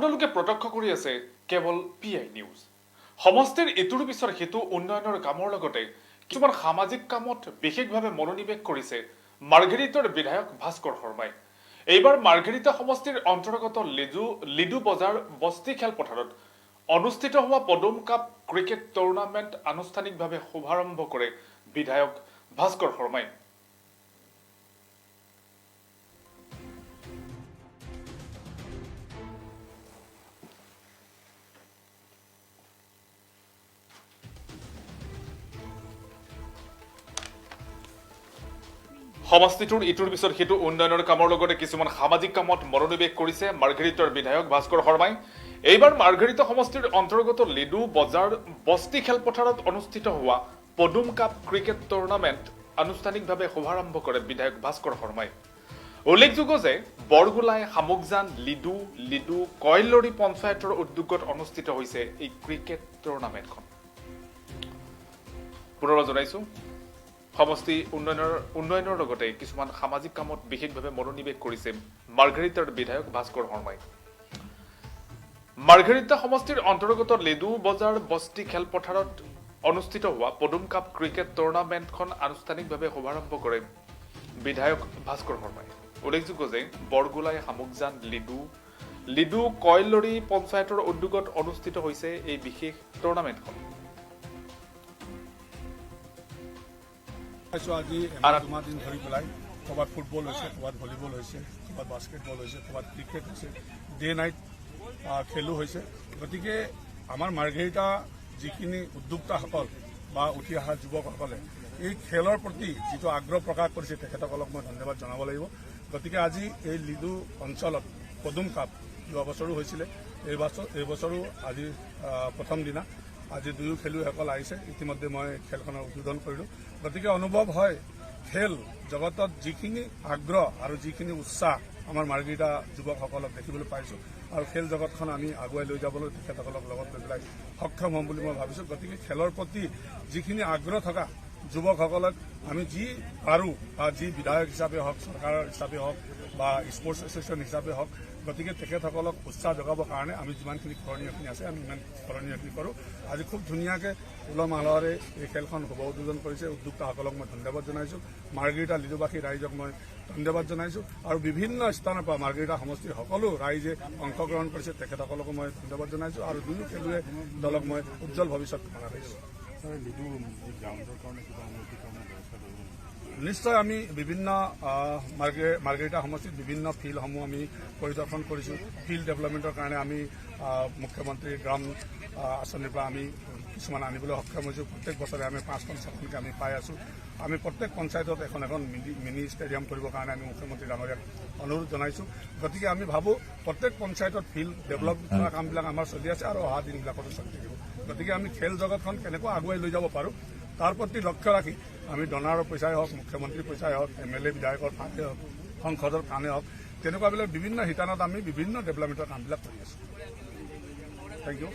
আপোনালোকে প্ৰত্যক্ষ কৰি আছে কেৱল PI নিউজ। সমষ্টিৰ ইটোৰ পিছৰ সিটো উন্নয়নৰ কামৰ লগতে কিছুমান সামাজিক কামত বিশেষভাৱে মনোনিৱেশ কৰিছে মাৰ্ঘেৰিটাৰ বিধায়ক ভাস্কৰ শৰ্মাই। এইবাৰ মাৰ্ঘেৰিটা সমষ্টিৰ অন্তৰ্গত লিডু বজাৰ বস্তি খেলপথাৰত অনুষ্ঠিত হোৱা পদুম কাপ ক্ৰিকেট টুৰ্ণামেণ্ট আনুষ্ঠানিকভাৱে শুভাৰম্ভ কৰে বিধায়ক ভাস্কৰ শৰ্মাই। সমষ্টিটোৰ ইটোৰ পিছত সিটো উন্নয়নৰ কামৰ লগতে কিছুমান সামাজিক কামত মনোনিৱেশ কৰিছে মাৰ্ঘেৰিটাৰ বিধায়ক ভাস্কৰ শৰ্মাই। এইবাৰ মাৰ্ঘেৰিটা সমষ্টিৰ অন্তৰ্গত লিডু বজাৰ বস্তি খেলপথাৰত অনুষ্ঠিত হোৱা পদুম কাপ ক্ৰিকেট টুৰ্ণামেণ্ট আনুষ্ঠানিকভাৱে শুভাৰম্ভ কৰে বিধায়ক ভাস্কৰ শৰ্মাই। উল্লেখযোগ্য যে বৰগোলাই শামুকজান লিডু কয়লৰি পঞ্চায়তৰ উদ্যোগত অনুষ্ঠিত হৈছে এই ক্ৰিকেট টুৰ্ণামেণ্টখন। পুনৰবাৰ জনাইছো সমষ্টি উন্নয়নৰ লগতে কিছুমান সামাজিক কামত বিশেষভাৱে মনোনিৱেশ কৰিছে মাৰ্ঘেৰিটাৰ বিধায়ক ভাস্কৰ শৰ্মাই। মাৰ্ঘেৰিটা সমষ্টিৰ অন্তৰ্গত লিডু বজাৰ বস্তি খেলপথাৰত অনুষ্ঠিত হোৱা পদুম কাপ ক্ৰিকেট টুৰ্ণামেণ্টখন আনুষ্ঠানিকভাৱে শুভাৰম্ভ কৰে বিধায়ক ভাস্কৰ শৰ্মাই। উল্লেখযোগ্য যে বৰগোলাই শামুকজান লিডু কয়লৰি পঞ্চায়তৰ উদ্যোগত অনুষ্ঠিত হৈছে এই বিশেষ টুৰ্ণামেণ্টখন। আজি 2 দিন ধৰি পেলাই ক'ৰবাত ফুটবল হৈছে, ক'ৰবাত ভলীবল হৈছে, ক'ৰবাত বাস্কেটবল হৈছে, ক'ৰবাত ক্ৰিকেট হৈছে, ডে নাইট খেলো হৈছে। গতিকে আমাৰ মাৰ্ঘেৰিটা যিখিনি উদ্যোক্তাসকল বা উঠি অহা যুৱকসকলে এই খেলৰ প্ৰতি যিটো আগ্ৰহ প্ৰকাশ কৰিছে তেখেতসকলক মই ধন্যবাদ জনাব লাগিব। গতিকে আজি এই লিডু অঞ্চলত পদুম কাপ যোৱা বছৰো হৈছিলে, এই বছৰো আজি প্ৰথম দিনা। আজি দুয়ো খেলুৱৈসকল আহিছে, ইতিমধ্যে মই খেলখনৰ উদ্বোধন কৰিলোঁ। গতিকে অনুভৱ হয় খেল জগতত যিখিনি আগ্ৰহ আৰু যিখিনি উৎসাহ আমাৰ মাৰ্ঘেৰিটা যুৱকসকলক দেখিবলৈ পাইছোঁ আৰু খেল জগতখন আমি আগুৱাই লৈ যাবলৈ তেখেতসকলক লগত লৈ পেলাই সক্ষম হ'ম বুলি মই ভাবিছোঁ। গতিকে খেলৰ প্ৰতি যিখিনি আগ্ৰহ থকা যুৱকসকলক আমি যি পাৰোঁ বা যি বিধায়ক হিচাপে হওক, চৰকাৰৰ হিচাপে হওক বা স্পৰ্টছ এছ'চিয়েশ্যন হিচাপে হওক, গতিকে তেখেতসকলক উৎসাহ যোগাবৰ কাৰণে আমি যিমানখিনি কৰণীয়খিনি আছে আমি ইমান কৰণীয়খিনি কৰোঁ। আজি খুব ধুনীয়াকৈ উলহ মালহেৰে এই খেলখন শুভ উদ্বোধন কৰিছে। উদ্যোক্তাসকলক মই ধন্যবাদ জনাইছোঁ, মাৰ্ঘেৰিটা লিডুবাসী ৰাইজক মই ধন্যবাদ জনাইছোঁ আৰু বিভিন্ন স্থানৰ পৰা মাৰ্ঘেৰিটা সমষ্টিৰ সকলো ৰাইজে অংশগ্ৰহণ কৰিছে, তেখেতসকলকো মই ধন্যবাদ জনাইছোঁ আৰু দুয়ো খেলুৱৈ দলক মই উজ্জ্বল ভৱিষ্যত কামনা কৰিছোঁ। নিশ্চয় আমি বিভিন্ন মাৰ্ঘেৰিটা সমষ্টিত বিভিন্ন ফিল্ডসমূহ আমি পৰিদৰ্শন কৰিছোঁ। ফিল্ড ডেভেলপমেণ্টৰ কাৰণে আমি মুখ্যমন্ত্ৰী গ্ৰাম আঁচনিৰ পৰা আমি কিছুমান আনিবলৈ সক্ষম হৈছোঁ। প্ৰত্যেক বছৰে আমি 5-6খনকৈ আমি পাই আছোঁ। আমি প্ৰত্যেক পঞ্চায়তত এখন মিনি ষ্টেডিয়াম কৰিবৰ কাৰণে আমি মুখ্যমন্ত্ৰী ডাঙৰীয়াক অনুৰোধ জনাইছোঁ। গতিকে আমি ভাবোঁ প্ৰত্যেক পঞ্চায়তত ফিল্ড ডেভেলপ কৰা কামবিলাক আমাৰ চলি আছে আৰু অহা দিনবিলাকতো চলি থাকিব। গতিকে আমি খেল জগতখন কেনেকৈ আগুৱাই লৈ যাব পাৰোঁ তাৰ প্ৰতি লক্ষ্য ৰাখি আমি ডনাৰৰ পইচাই হওক, মুখ্যমন্ত্ৰীৰ পইচাই হওক, MLA বিধায়কৰ ফাণ্ডে হওক, সংসদৰ ফাণ্ডে হওক, তেনেকুৱাবিলাক বিভিন্ন শিতানত আমি বিভিন্ন ডেভেলপমেণ্টৰ কামবিলাক কৰি আছোঁ। Thank U.